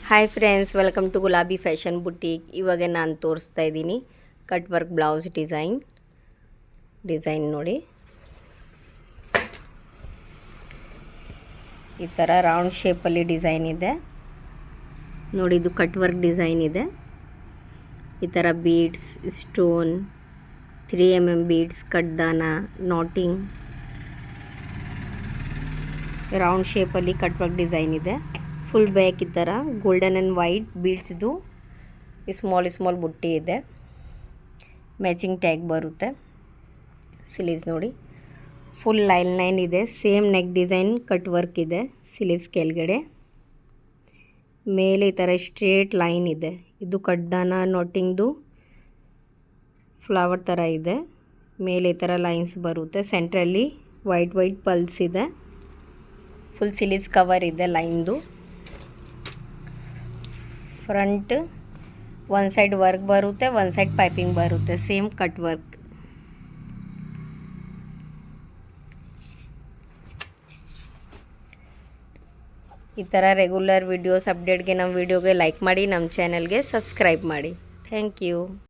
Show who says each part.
Speaker 1: Hi friends, welcome to ಗುಲಾಬಿ fashion boutique. ಇವಾಗ ನಾನು ತೋರಿಸ್ತಾ ಇದ್ದೀನಿ ಕಟ್ ವರ್ಕ್ ಬ್ಲೌಸ್ ಡಿಸೈನ್ ನೋಡಿ. ಈ ಥರ ರೌಂಡ್ ಶೇಪಲ್ಲಿ ಡಿಸೈನ್ ಇದೆ ನೋಡಿ. ಇದು ಕಟ್ ವರ್ಕ್ ಡಿಸೈನ್ ಇದೆ. ಈ ಥರ ಬೀಡ್ಸ್, ಸ್ಟೋನ್, 3mm ಬೀಡ್ಸ್, ಕಟ್ದಾನ, ನಾಟಿಂಗ್, ರೌಂಡ್ ಶೇಪಲ್ಲಿ ಕಟ್ ವರ್ಕ್ ಡಿಸೈನ್ ಇದೆ. ಫುಲ್ ಬ್ಯಾಕ್ ಈ ಥರ ಗೋಲ್ಡನ್ ಆ್ಯಂಡ್ ವೈಟ್ ಬೀಡ್ಸ್ದು ಸ್ಮಾಲ್ ಬುಟ್ಟಿ ಇದೆ. ಮ್ಯಾಚಿಂಗ್ ಟ್ಯಾಗ್ ಬರುತ್ತೆ. ಸ್ಲೀವ್ಸ್ ನೋಡಿ, ಫುಲ್ ಲೈನ್ ಇದೆ. Same neck design cut work ಇದೆ. ಸ್ಲೀವ್ಸ್ ಕೆಳಗಡೆ ಮೇಲೆ ಈ ಥರ ಸ್ಟ್ರೇಟ್ ಲೈನ್ ಇದೆ. ಇದು ಕಟ್ದಾನ ನಾಟಿಂಗ್ದು ಫ್ಲವರ್ ಥರ ಇದೆ. ಮೇಲೆ ಈ ಥರ ಲೈನ್ಸ್ ಬರುತ್ತೆ. ಸೆಂಟ್ರಲ್ಲಿ ವೈಟ್ ಪಲ್ಸ್ ಇದೆ. ಫುಲ್ ಸ್ಲೀವ್ಸ್ ಕವರ್ ಇದೆ ಲೈನ್ದು. ಫ್ರಂಟ್ ಒಂದು ಸೈಡ್ ವರ್ಕ್ ಬರುತ್ತೆ, ಒಂದು ಸೈಡ್ ಪೈಪಿಂಗ್ ಬರುತ್ತೆ. Same cut work. ಈ ಥರ ರೆಗ್ಯುಲರ್ ವಿಡಿಯೋಸ್ ಅಪ್ಡೇಟ್ಗೆ ನಮ್ಮ ವಿಡಿಯೋಗೆ ಲೈಕ್ ಮಾಡಿ, ನಮ್ಮ ಚಾನಲ್ಗೆ ಸಬ್ಸ್ಕ್ರೈಬ್ ಮಾಡಿ. Thank you.